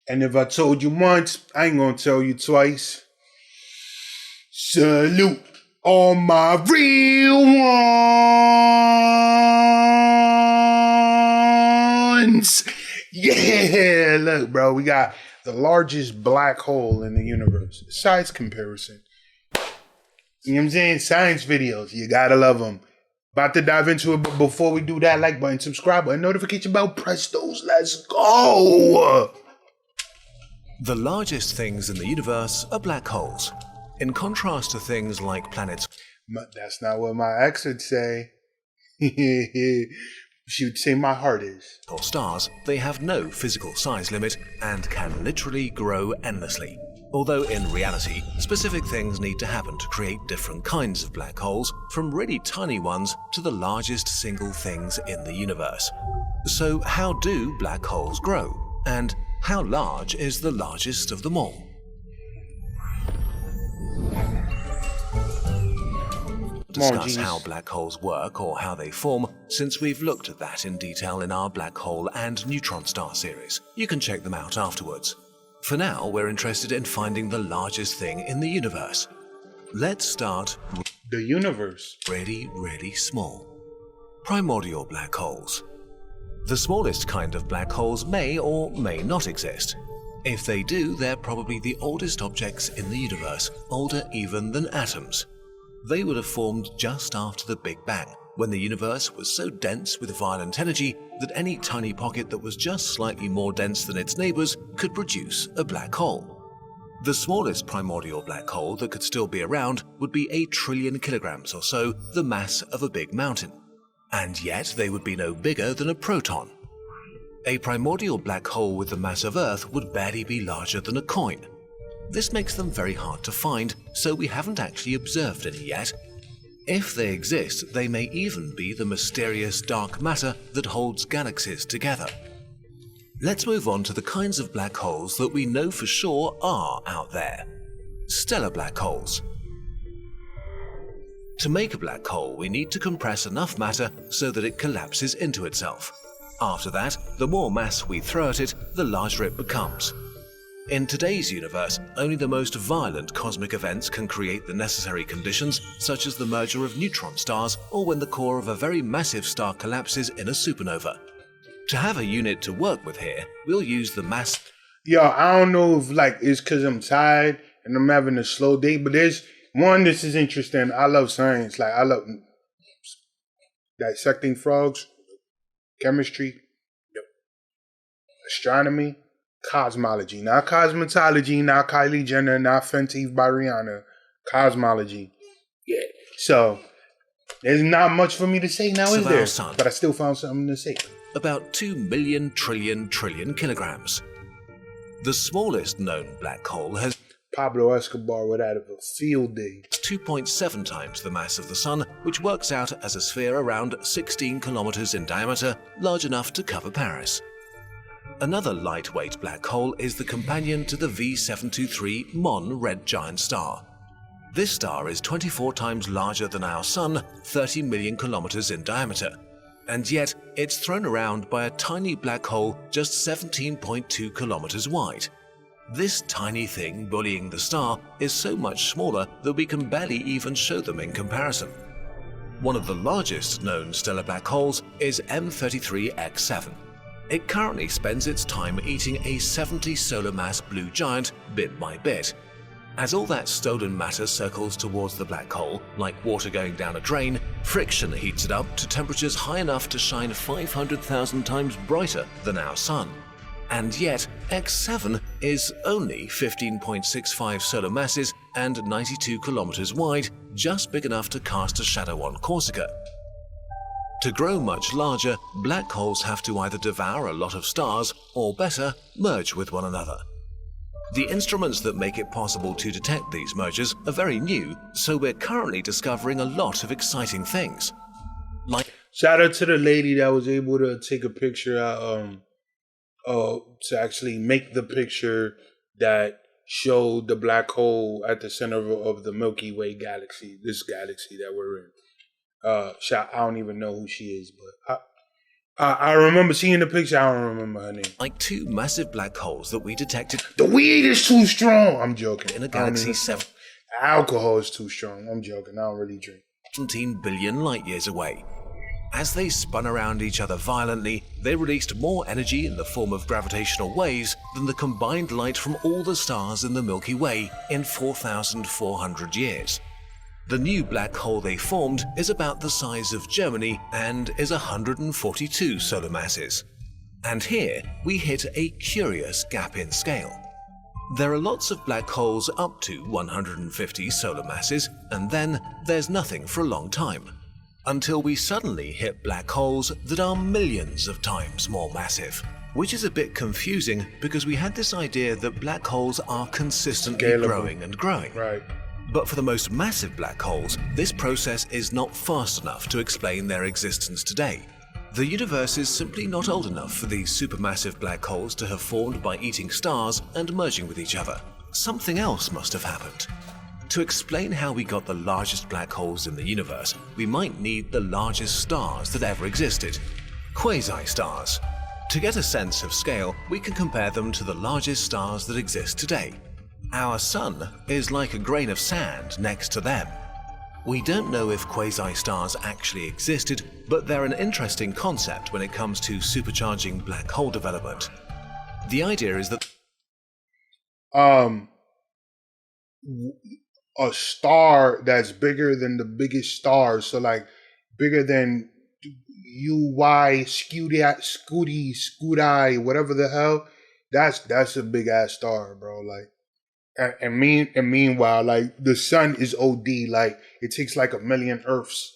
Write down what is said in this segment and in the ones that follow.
And if I told you once, I ain't gonna tell you twice. Salute all my real ones. Yeah, look, bro, we got the largest black hole in the universe. Size comparison. You know what I'm saying? Science videos. You gotta love them. About to dive into it, but before we do that, like button, subscribe button, notification bell, press those. Let's go. The largest things in the universe are black holes. In contrast to things like planets, That's not what my ex would say. She would say my heart is. or stars, they have no physical size limit and can literally grow endlessly. Although in reality, specific things need to happen to create different kinds of black holes, from really tiny ones to the largest single things in the universe. So how do black holes grow? And how large is the largest of them all? Discuss how black holes work or how they form, since we've looked at that in detail in our black hole and neutron star series. You can check them out afterwards. For now, we're interested in finding the largest thing in the universe. Let's start The universe. really small. Primordial black holes. The smallest kind of black holes may or may not exist. If they do, they're probably the oldest objects in the universe, older even than atoms. They would have formed just after the Big Bang, when the universe was so dense with violent energy that any tiny pocket that was just slightly more dense than its neighbors could produce a black hole. The smallest primordial black hole that could still be around would be 8 trillion kilograms or so, the mass of a big mountain. And yet they would be no bigger than a proton. A primordial black hole with the mass of Earth would barely be larger than a coin. This makes them very hard to find, so we haven't actually observed any yet. If they exist, they may even be the mysterious dark matter that holds galaxies together. Let's move on to the kinds of black holes that we know for sure are out there. Stellar black holes. To make a black hole, we need to compress enough matter so that it collapses into itself. After that, the more mass we throw at it, the larger it becomes. In today's universe, only the most violent cosmic events can create the necessary conditions, such as the merger of neutron stars or when the core of a very massive star collapses in a supernova. To have a unit to work with here, we'll use the mass. Yo, I don't know if it's because I'm tired and I'm having a slow day, but there's one, this is interesting. I love science. I love dissecting frogs, chemistry, astronomy, cosmology. Not cosmetology, not Kylie Jenner, not Fenty by Rihanna. Cosmology. Yeah. So, there's not much for me to say now, is there? Sun. But I still found something to say. About 2 million trillion kilograms. The smallest known black hole has Pablo Escobar would have a field day. 2.7 times the mass of the Sun, which works out as a sphere around 16 kilometers in diameter, large enough to cover Paris. Another lightweight black hole is the companion to the V723 Mon red giant star. This star is 24 times larger than our Sun, 30 million kilometers in diameter, and yet it's thrown around by a tiny black hole just 17.2 kilometers wide. This tiny thing bullying the star is so much smaller that we can barely even show them in comparison. One of the largest known stellar black holes is M33X7. It currently spends its time eating a 70 solar mass blue giant bit by bit. As all that stolen matter circles towards the black hole, like water going down a drain, friction heats it up to temperatures high enough to shine 500,000 times brighter than our Sun. And yet, X7 is only 15.65 solar masses and 92 kilometers wide, just big enough to cast a shadow on Corsica. To grow much larger, black holes have to either devour a lot of stars, or better, merge with one another. The instruments that make it possible to detect these mergers are very new, so we're currently discovering a lot of exciting things. Shout out to the lady that was able to take a picture to actually make the picture that showed the black hole at the center of the Milky Way galaxy, this galaxy that we're in. I don't even know who she is, but I remember seeing the picture. I don't remember her name. Like two massive black holes that we detected The weed is too strong. I'm joking. in a galaxy Alcohol is too strong. I'm joking. I don't really drink. 17 billion light years away. As they spun around each other violently, they released more energy in the form of gravitational waves than the combined light from all the stars in the Milky Way in 4,400 years. The new black hole they formed is about the size of Germany and is 142 solar masses. And here we hit a curious gap in scale. There are lots of black holes up to 150 solar masses, and then there's nothing for a long time, until we suddenly hit black holes that are millions of times more massive. Which is a bit confusing because we had this idea that black holes are consistently growing and growing. Right. But for the most massive black holes, this process is not fast enough to explain their existence today. The universe is simply not old enough for these supermassive black holes to have formed by eating stars and merging with each other. Something else must have happened. To explain how we got the largest black holes in the universe, we might need the largest stars that ever existed, quasi-stars. To get a sense of scale, we can compare them to the largest stars that exist today. Our Sun is like a grain of sand next to them. We don't know if quasi-stars actually existed, but they're an interesting concept when it comes to supercharging black hole development. The idea is that a star that's bigger than the biggest stars, so like bigger than UY, Scooty, whatever the hell, that's a big ass star, bro. Like, and meanwhile, like the sun is OD. Like it takes like 1 million Earths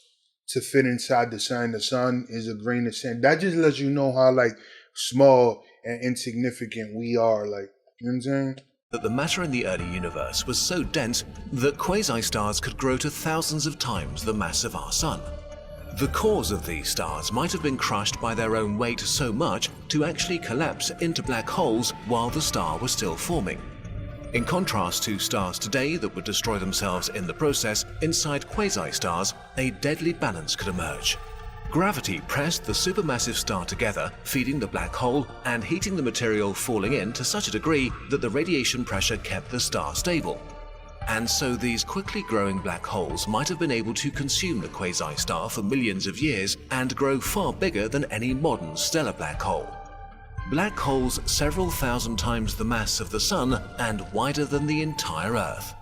to fit inside the sun. The sun is a grain of sand. That just lets you know how like small and insignificant we are. Like, you know what I'm saying? That the matter in the early universe was so dense that quasi-stars could grow to thousands of times the mass of our sun. The cores of these stars might have been crushed by their own weight so much to actually collapse into black holes while the star was still forming. In contrast to stars today that would destroy themselves in the process, inside quasi-stars, a deadly balance could emerge. Gravity pressed the supermassive star together, feeding the black hole and heating the material falling in to such a degree that the radiation pressure kept the star stable. And so these quickly growing black holes might have been able to consume the quasi-star for millions of years and grow far bigger than any modern stellar black hole. Black holes several thousand times the mass of the Sun and wider than the entire Earth.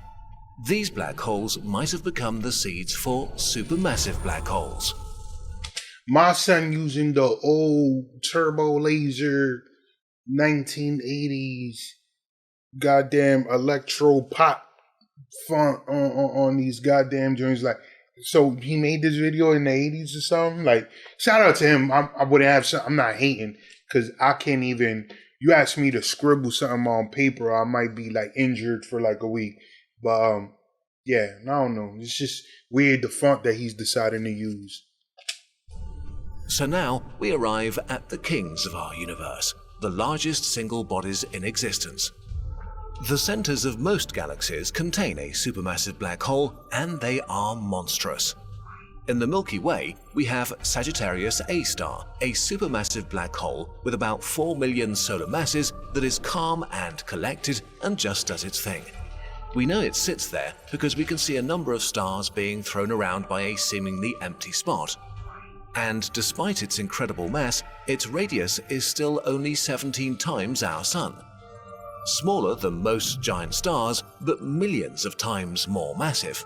These black holes might have become the seeds for supermassive black holes. My son using the old turbo laser 1980s goddamn electro pop font on these goddamn joints. Like, so he made this video in the 80s or something. Like, shout out to him. I wouldn't have some, I'm not hating because I can't even, you ask me to scribble something on paper, I might be like injured for like a week. But yeah, I don't know. It's just weird the font that he's deciding to use. So now we arrive at the kings of our universe, the largest single bodies in existence. The centers of most galaxies contain a supermassive black hole, and they are monstrous. In the Milky Way, we have Sagittarius A star, a supermassive black hole with about 4 million solar masses that is calm and collected and just does its thing. We know it sits there because we can see a number of stars being thrown around by a seemingly empty spot. And despite its incredible mass, its radius is still only 17 times our Sun. Smaller than most giant stars, but millions of times more massive.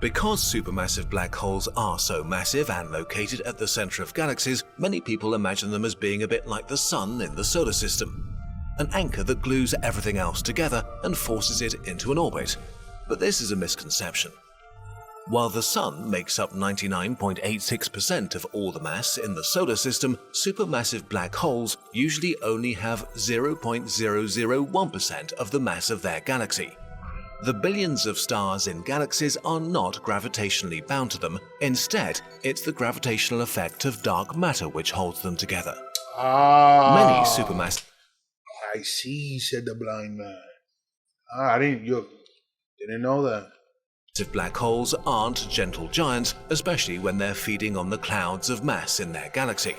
Because supermassive black holes are so massive and located at the center of galaxies, many people imagine them as being a bit like the Sun in the solar system. An anchor that glues everything else together and forces it into an orbit. But this is a misconception. While the Sun makes up 99.86% of all the mass in the solar system, supermassive black holes usually only have 0.001% of the mass of their galaxy. The billions of stars in galaxies are not gravitationally bound to them. Instead, it's the gravitational effect of dark matter which holds them together. Many supermassive... I see, said the blind man. I didn't know that. Black holes aren't gentle giants, especially when they're feeding on the clouds of mass in their galaxy.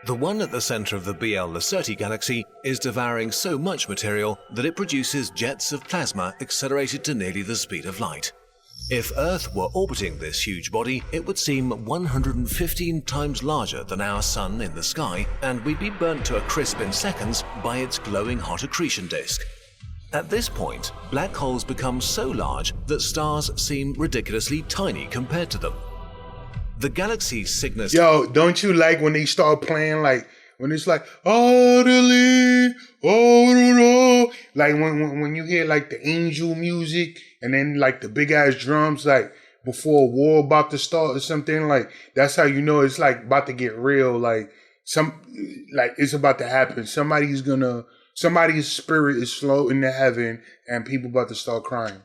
The one at the center of the BL Lacerti galaxy is devouring so much material that it produces jets of plasma accelerated to nearly the speed of light. If Earth were orbiting this huge body, it would seem 115 times larger than our Sun in the sky, and we'd be burnt to a crisp in seconds by its glowing hot accretion disk. At this point, black holes become so large that stars seem ridiculously tiny compared to them. The galaxy's Cygnus... Yo, don't you like when they start playing, like, when it's like, like when you hear like the angel music and then like the big ass drums, like before a war about to start or something, like that's how you know it's like about to get real, like it's about to happen. Somebody's spirit is floating to heaven and people about to start crying.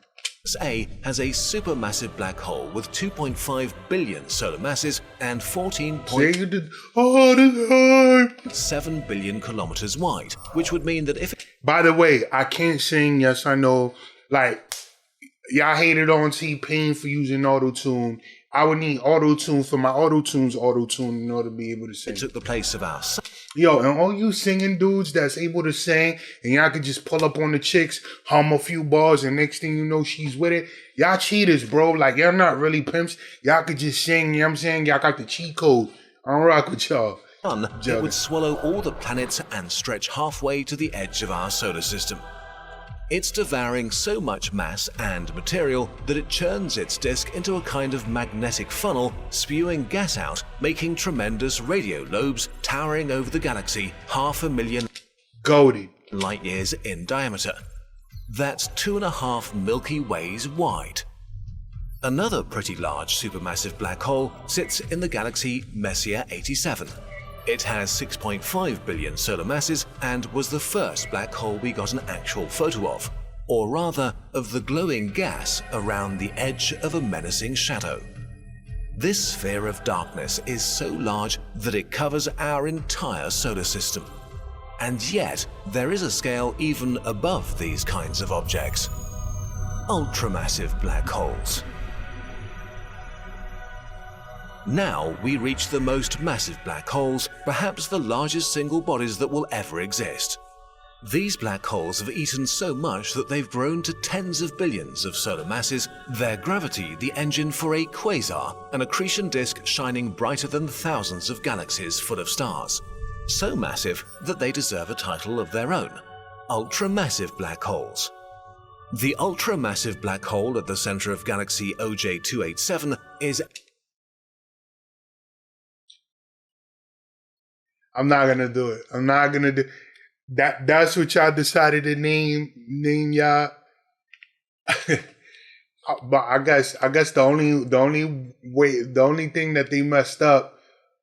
A has a supermassive black hole with 2.5 billion solar masses and 14.7 billion kilometers wide, which would mean that if... By the way, I can't sing Yes I Know. Like, y'all hated on T-Pain for using auto-tune. I would need auto-tune for my auto-tune's auto-tune in order to be able to sing. It took the place of our... Yo, and all you singing dudes that's able to sing, and y'all could just pull up on the chicks, hum a few bars, and next thing you know, she's with it. Y'all cheaters, bro. Like, y'all not really pimps. Y'all could just sing, you know what I'm saying? Y'all got the cheat code. I don't rock with y'all. It would swallow all the planets and stretch halfway to the edge of our solar system. It's devouring so much mass and material that it churns its disk into a kind of magnetic funnel, spewing gas out, making tremendous radio lobes towering over the galaxy 500,000 light years in diameter. That's 2.5 Milky Ways wide. Another pretty large supermassive black hole sits in the galaxy Messier 87. It has 6.5 billion solar masses and was the first black hole we got an actual photo of, or rather of the glowing gas around the edge of a menacing shadow. This sphere of darkness is so large that it covers our entire solar system. And yet, there is a scale even above these kinds of objects: ultramassive black holes. Now we reach the most massive black holes, perhaps the largest single bodies that will ever exist. These black holes have eaten so much that they've grown to tens of billions of solar masses, their gravity the engine for a quasar, an accretion disk shining brighter than thousands of galaxies full of stars. So massive that they deserve a title of their own: ultramassive black holes. The ultramassive black hole at the center of galaxy OJ287 is... I'm not gonna do it. I'm not gonna do that. That's what y'all decided to name y'all. But I guess the only thing that they messed up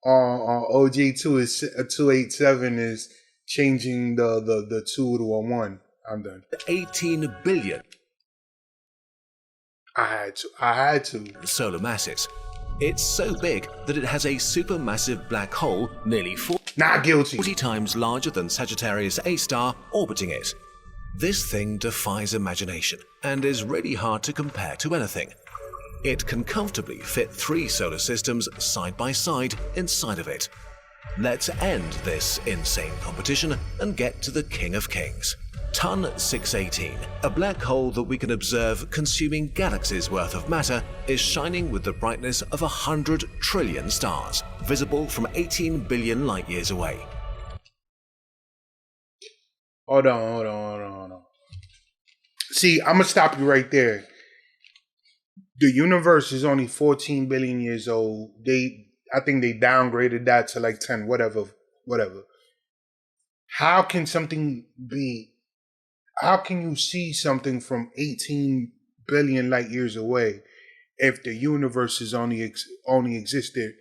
on OJ2 is 287 is changing the 2 to a 1. I'm done. 18 billion. I had to. Solar masses. It's so big that it has a supermassive black hole nearly 40 times larger than Sagittarius A star orbiting it. This thing defies imagination and is really hard to compare to anything. It can comfortably fit 3 solar systems side by side inside of it. Let's end this insane competition and get to the King of Kings. Ton 618, a black hole that we can observe consuming galaxies worth of matter, is shining with the brightness of 100 trillion stars, visible from 18 billion light years away. Hold on. See, I'm gonna stop you right there. The universe is only 14 billion years old. I think they downgraded that to like 10, whatever. How can you see something from 18 billion light years away if the universe is only existed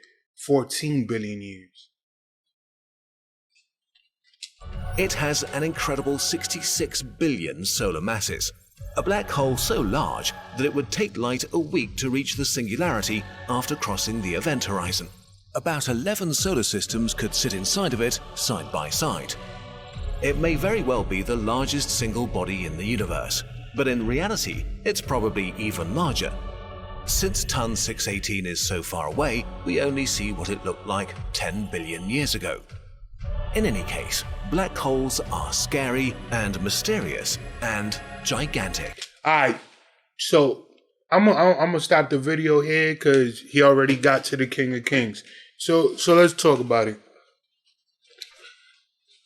14 billion years? It has an incredible 66 billion solar masses, a black hole so large that it would take light a week to reach the singularity after crossing the event horizon. About 11 solar systems could sit inside of it side by side. It may very well be the largest single body in the universe, but in reality, it's probably even larger. Since Ton 618 is so far away, we only see what it looked like 10 billion years ago. In any case, black holes are scary and mysterious and gigantic. All right, so I'm gonna stop the video here because he already got to the King of Kings. So let's talk about it.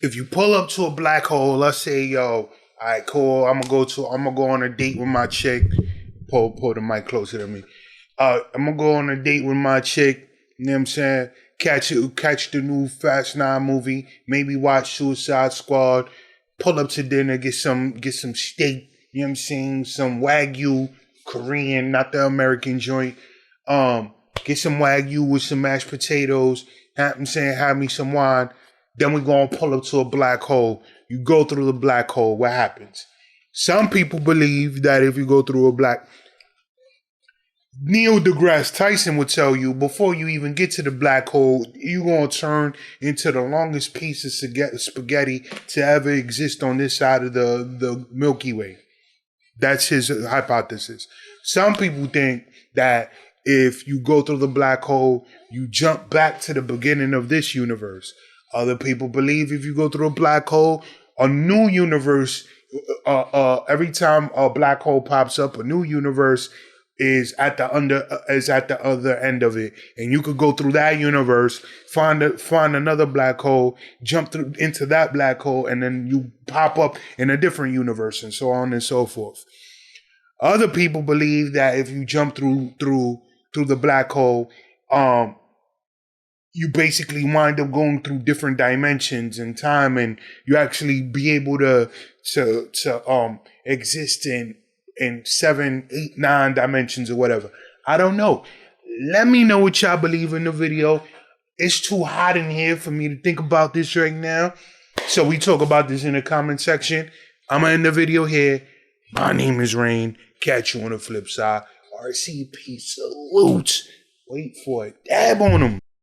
If you pull up to a black hole, let's say, yo, all right, cool. I'm gonna go on a date with my chick. Pull the mic closer to me. I'm gonna go on a date with my chick. You know what I'm saying? Catch the new Fast 9 movie. Maybe watch Suicide Squad. Pull up to dinner. Get some steak. You know what I'm saying? Some Wagyu, Korean, not the American joint. Get some Wagyu with some mashed potatoes. Have me some wine. Then we're going to pull up to a black hole. You go through the black hole. What happens? Some people believe that if you go through a black... Neil deGrasse Tyson would tell you, before you even get to the black hole, you're going to turn into the longest piece of spaghetti to ever exist on this side of the Milky Way. That's his hypothesis. Some people think that if you go through the black hole, you jump back to the beginning of this universe. Other people believe if you go through a black hole, a new universe, every time a black hole pops up, a new universe is at the other end of it, and you could go through that universe, find another black hole, jump through into that black hole, and then you pop up in a different universe, and so on and so forth. Other people believe that if you jump through the black hole, you basically wind up going through different dimensions in time, and you actually be able to exist in 7, 8, 9 dimensions or whatever. I don't know. Let me know what y'all believe in the video. It's too hot in here for me to think about this right now. So we talk about this in the comment section. I'm gonna end the video here. My name is Rain. Catch you on the flip side. RCP salute. Wait for it. Dab on them.